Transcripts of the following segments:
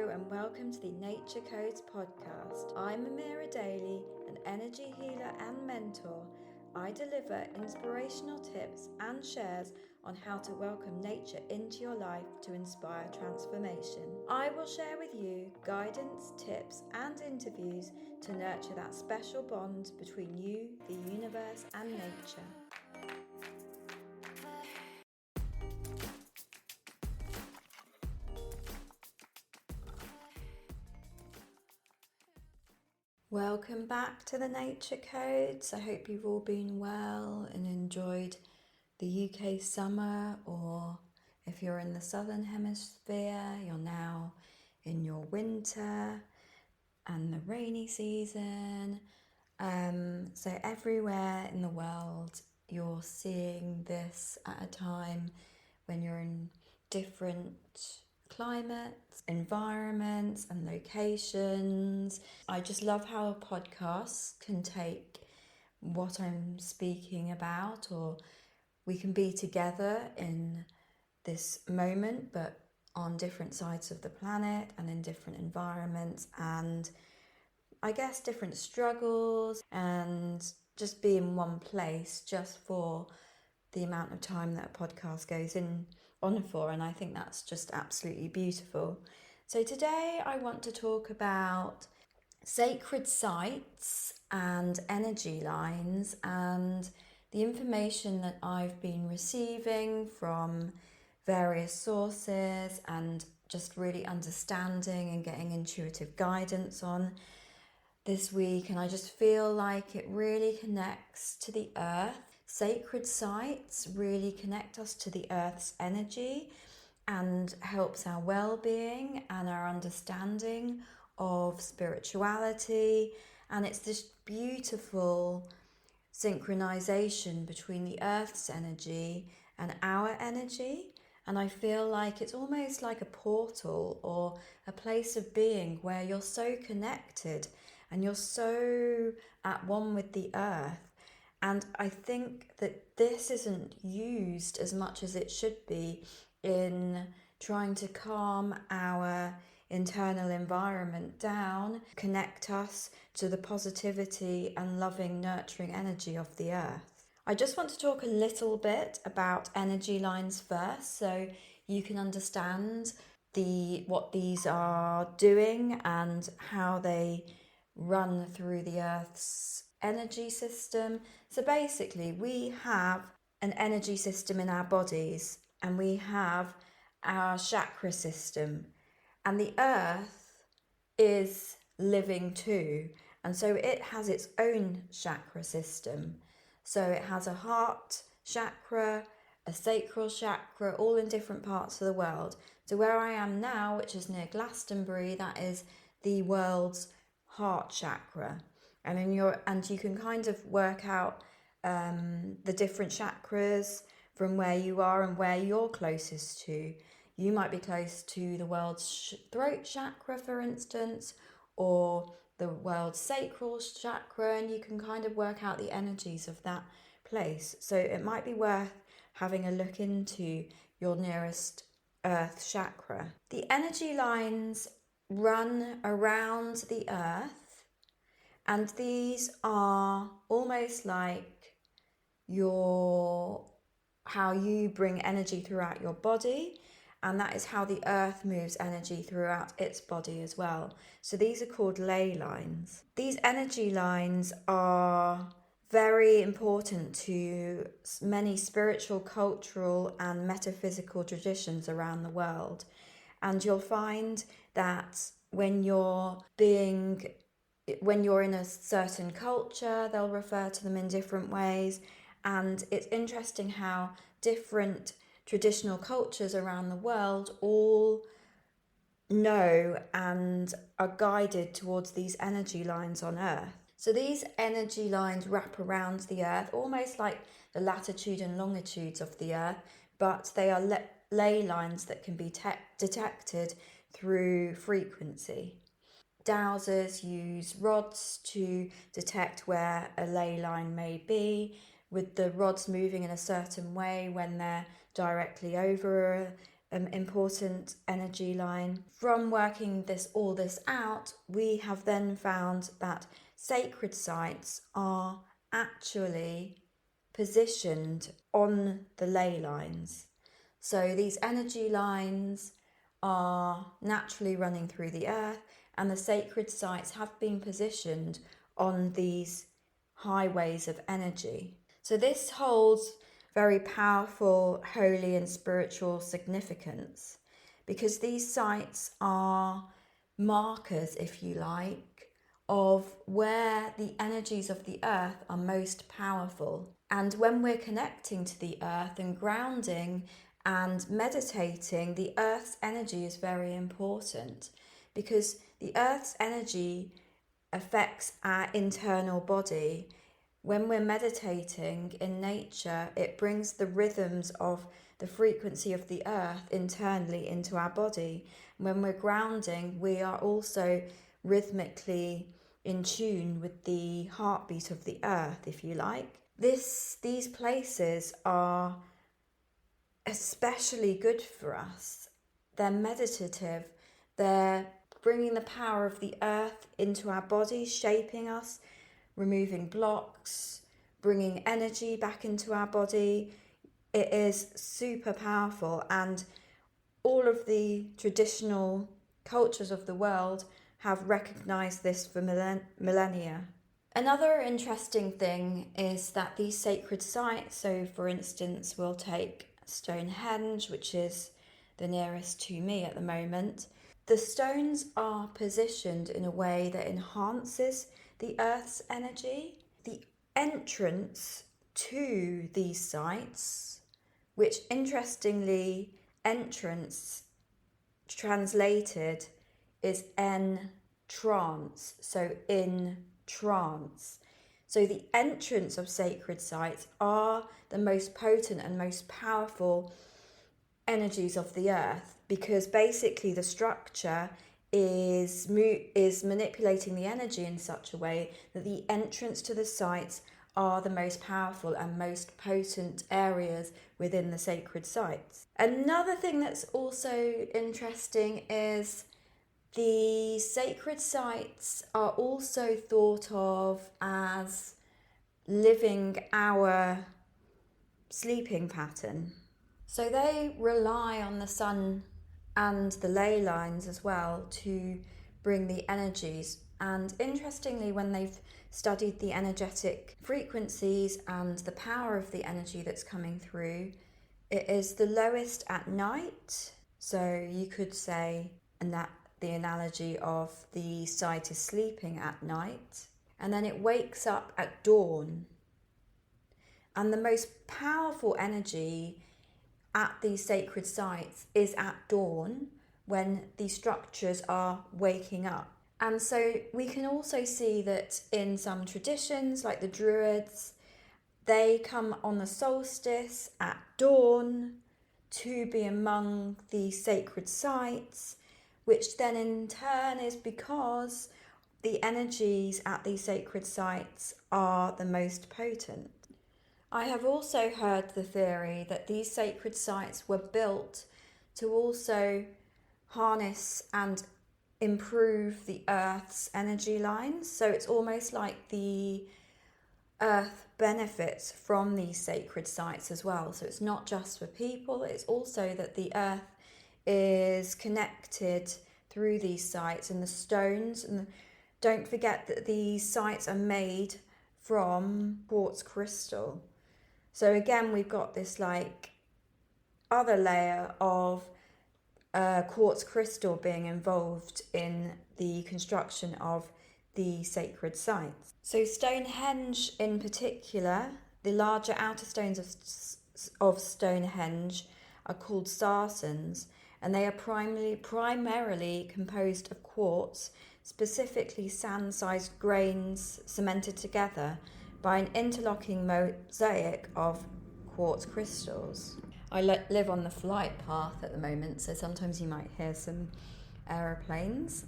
and welcome to the Nature Codes podcast. I'm Amira Daly, an energy healer and mentor. I deliver inspirational tips and shares on how to welcome nature into your life to inspire transformation. I will share with you guidance, tips, and interviews to nurture that special bond between you, the universe, and nature. Welcome back to the Nature Codes. I hope you've all been well and enjoyed the UK summer, or if you're in the Southern Hemisphere, you're now in your winter and the rainy season. So everywhere in the world, you're seeing this at a time when you're in different climates, environments, and locations. I just love how podcasts can take what I'm speaking about, or we can be together in this moment, but on different sides of the planet and in different environments, and I guess different struggles, and just be in one place just for the amount of time that a podcast goes on for, and I think that's just absolutely beautiful. So today I want to talk about sacred sites and energy lines and the information that I've been receiving from various sources and just really understanding and getting intuitive guidance on this week, and I just feel like it really connects to the earth. Sacred sites really connect us to the earth's energy and helps our well-being and our understanding of spirituality, and it's this beautiful synchronization between the earth's energy and our energy. And I feel like it's almost like a portal or a place of being where you're so connected and you're so at one with the earth. And I think that this isn't used as much as it should be in trying to calm our internal environment down, connect us to the positivity and loving, nurturing energy of the earth. I just want to talk a little bit about energy lines first, so you can understand what these are doing and how they run through the earth's energy system. So basically, we have an energy system in our bodies, and we have our chakra system, and the earth is living too, and so it has its own chakra system. So it has a heart chakra, a sacral chakra, all in different parts of the world. So where I am now, which is near Glastonbury, that is the world's heart chakra. And you can kind of work out the different chakras from where you are and where you're closest to. You might be close to the world's throat chakra, for instance, or the world's sacral chakra, and you can kind of work out the energies of that place. So it might be worth having a look into your nearest earth chakra. The energy lines run around the earth, and these are almost like how you bring energy throughout your body, and that is how the earth moves energy throughout its body as well. So these are called ley lines. These energy lines are very important to many spiritual, cultural, and metaphysical traditions around the world. And you'll find that when you're in a certain culture, they'll refer to them in different ways. And it's interesting how different traditional cultures around the world all know and are guided towards these energy lines on Earth. So these energy lines wrap around the Earth, almost like the latitude and longitudes of the Earth, but they are ley lines that can be detected through frequency. Dowsers use rods to detect where a ley line may be, with the rods moving in a certain way when they're directly over important energy line. From working all this out, we have then found that sacred sites are actually positioned on the ley lines. So these energy lines are naturally running through the earth, and the sacred sites have been positioned on these highways of energy. So this holds very powerful, holy and spiritual significance, because these sites are markers, if you like, of where the energies of the earth are most powerful. And when we're connecting to the earth and grounding and meditating, the earth's energy is very important, because the earth's energy affects our internal body. When we're meditating in nature, it brings the rhythms of the frequency of the earth internally into our body. When we're grounding, we are also rhythmically in tune with the heartbeat of the earth, if you like. These places are especially good for us. They're meditative. They're bringing the power of the earth into our bodies, shaping us, removing blocks, bringing energy back into our body. It is super powerful, and all of the traditional cultures of the world have recognized this for millennia. Another interesting thing is that these sacred sites, so for instance, we'll take Stonehenge, which is the nearest to me at the moment. The stones are positioned in a way that enhances the earth's energy. The entrance to these sites, which interestingly, entrance translated is trance, so in trance. So the entrance of sacred sites are the most potent and most powerful energies of the earth, because basically the structure is manipulating the energy in such a way that the entrance to the sites are the most powerful and most potent areas within the sacred sites. Another thing that's also interesting is the sacred sites are also thought of as living our sleeping pattern. So they rely on the sun and the ley lines as well to bring the energies. And interestingly, when they've studied the energetic frequencies and the power of the energy that's coming through, it is the lowest at night. So you could say, and that the analogy of the site is sleeping at night, and then it wakes up at dawn. And the most powerful energy at these sacred sites is at dawn, when these structures are waking up. And so we can also see that in some traditions, like the Druids, they come on the solstice at dawn to be among the sacred sites, which then in turn is because the energies at these sacred sites are the most potent. I have also heard the theory that these sacred sites were built to also harness and improve the earth's energy lines. So it's almost like the earth benefits from these sacred sites as well. So it's not just for people, it's also that the earth is connected through these sites and the stones. And don't forget that these sites are made from quartz crystal. So again, we've got this like other layer of quartz crystal being involved in the construction of the sacred sites. So Stonehenge in particular, the larger outer stones of Stonehenge are called sarsens, and they are primarily composed of quartz, specifically sand-sized grains cemented together by an interlocking mosaic of quartz crystals. I live on the flight path at the moment, so sometimes you might hear some aeroplanes,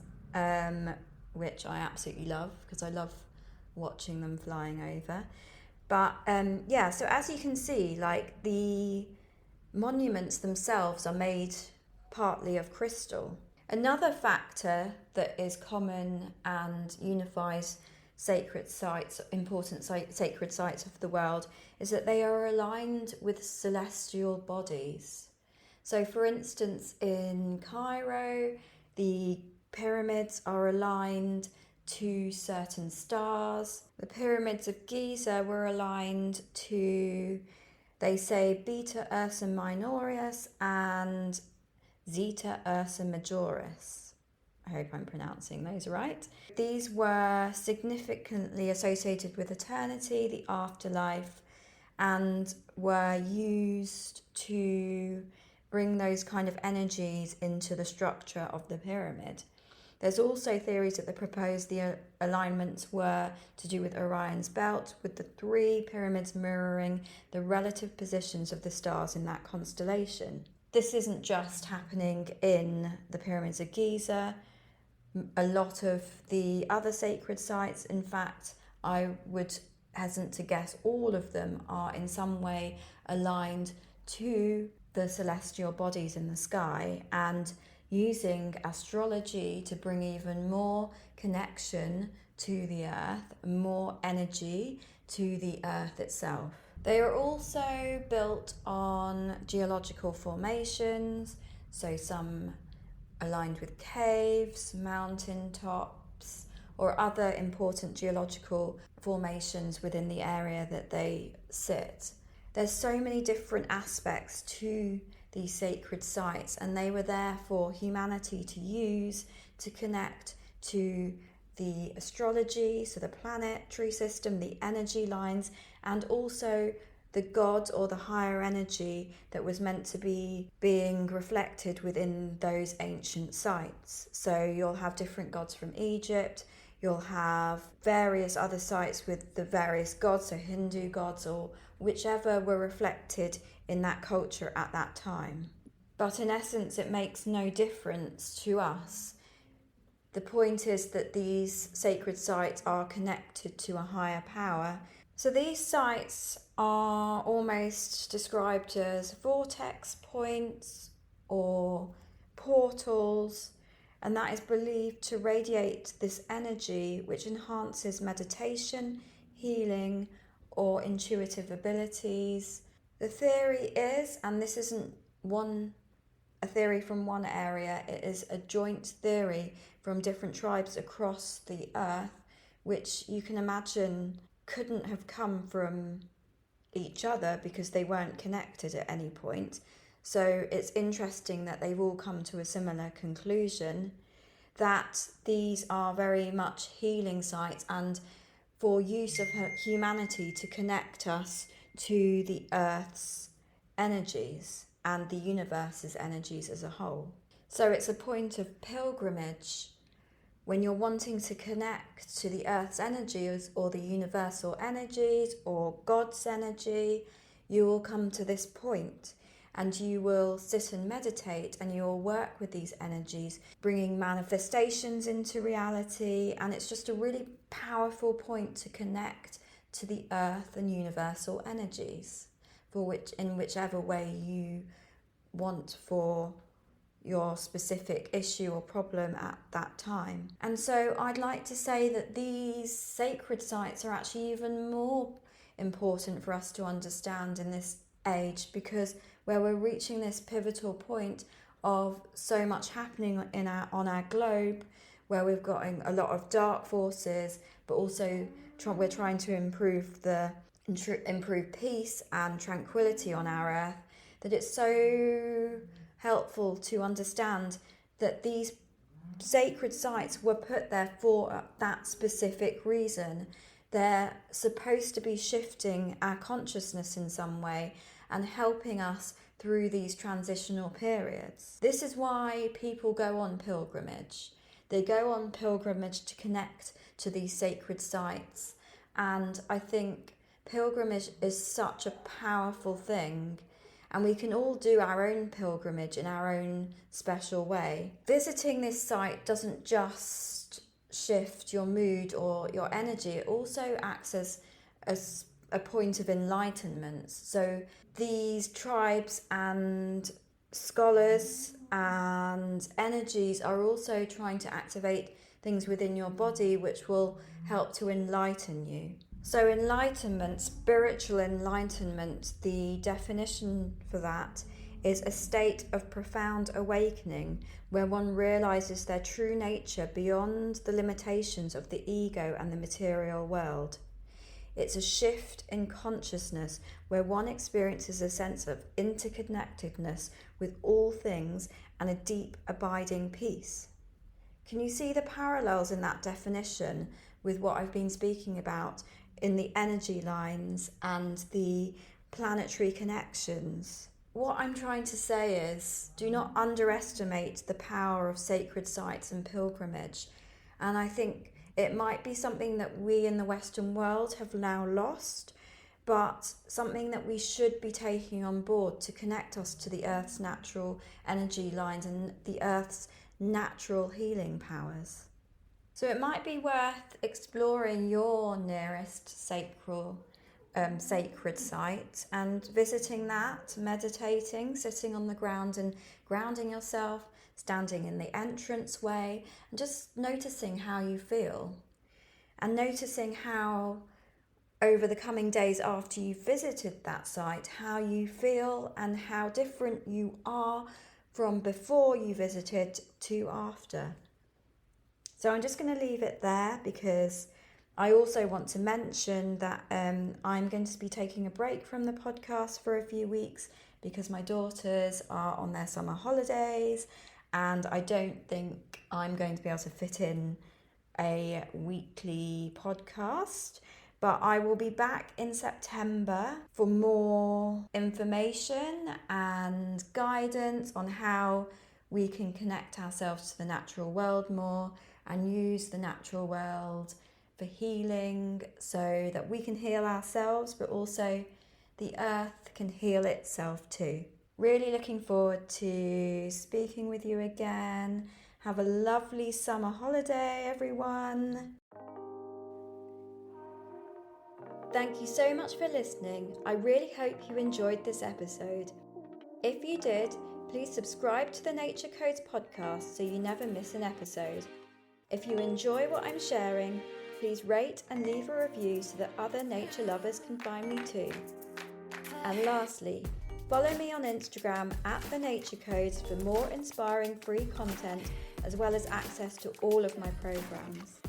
which I absolutely love because I love watching them flying over. But so as you can see, like the monuments themselves are made partly of crystal. Another factor that is common and unifies sacred sites, important sacred sites of the world, is that they are aligned with celestial bodies. So, for instance, in Cairo, the pyramids are aligned to certain stars. The pyramids of Giza were aligned to, they say, Beta Ursa Minoris and Zeta Ursa Majoris. I hope I'm pronouncing those right. These were significantly associated with eternity, the afterlife, and were used to bring those kind of energies into the structure of the pyramid. There's also theories that propose the alignments were to do with Orion's belt, with the three pyramids mirroring the relative positions of the stars in that constellation. This isn't just happening in the pyramids of Giza. A lot of the other sacred sites, in fact, I would hesitate to guess all of them are in some way aligned to the celestial bodies in the sky, and using astrology to bring even more connection to the earth, more energy to the earth itself. They are also built on geological formations, so some aligned with caves, mountain tops, or other important geological formations within the area that they sit. There's so many different aspects to these sacred sites, and they were there for humanity to use to connect to the astrology, so the planetary system, the energy lines, and also the god or the higher energy that was meant to be being reflected within those ancient sites. So you'll have different gods from Egypt, you'll have various other sites with the various gods, so Hindu gods or whichever were reflected in that culture at that time. But in essence, it makes no difference to us. The point is that these sacred sites are connected to a higher power. So these sites are almost described as vortex points or portals, and that is believed to radiate this energy which enhances meditation, healing, or intuitive abilities. The theory is, and this isn't a theory from one area, it is a joint theory from different tribes across the earth, which you can imagine couldn't have come from each other because they weren't connected at any point. So it's interesting that they've all come to a similar conclusion, that these are very much healing sites and for use of humanity to connect us to the earth's energies and the universe's energies as a whole. So it's a point of pilgrimage. When you're wanting to connect to the earth's energies or the universal energies or God's energy, you will come to this point and you will sit and meditate and you will work with these energies, bringing manifestations into reality. And it's just a really powerful point to connect to the earth and universal energies, in whichever way you want for your specific issue or problem at that time. And so I'd like to say that these sacred sites are actually even more important for us to understand in this age, because where we're reaching this pivotal point of so much happening on our globe, where we've got a lot of dark forces, but also we're trying to improve peace and tranquility on our earth, that it's so helpful to understand that these sacred sites were put there for that specific reason. They're supposed to be shifting our consciousness in some way and helping us through these transitional periods. This is why people go on pilgrimage. They go on pilgrimage to connect to these sacred sites. And I think pilgrimage is such a powerful thing. And we can all do our own pilgrimage in our own special way. Visiting this site doesn't just shift your mood or your energy, it also acts as a point of enlightenment. So these tribes and scholars and energies are also trying to activate things within your body which will help to enlighten you. So enlightenment, spiritual enlightenment, the definition for that is a state of profound awakening where one realizes their true nature beyond the limitations of the ego and the material world. It's a shift in consciousness where one experiences a sense of interconnectedness with all things and a deep abiding peace. Can you see the parallels in that definition with what I've been speaking about in the energy lines and the planetary connections? What I'm trying to say is, do not underestimate the power of sacred sites and pilgrimage. And I think it might be something that we in the Western world have now lost, but something that we should be taking on board to connect us to the Earth's natural energy lines and the Earth's natural healing powers. So it might be worth exploring your nearest sacred site and visiting that, meditating, sitting on the ground and grounding yourself, standing in the entranceway, and just noticing how you feel. And noticing how, over the coming days after you've visited that site, how you feel and how different you are from before you visited to after. So I'm just going to leave it there because I also want to mention that I'm going to be taking a break from the podcast for a few weeks because my daughters are on their summer holidays and I don't think I'm going to be able to fit in a weekly podcast. But I will be back in September for more information and guidance on how we can connect ourselves to the natural world more and use the natural world for healing so that we can heal ourselves, but also the earth can heal itself too. Really looking forward to speaking with you again. Have a lovely summer holiday, everyone. Thank you so much for listening. I really hope you enjoyed this episode. If you did, please subscribe to the Nature Codes podcast so you never miss an episode. If you enjoy what I'm sharing, please rate and leave a review so that other nature lovers can find me too. And lastly, follow me on Instagram at The Nature Codes for more inspiring free content as well as access to all of my programs.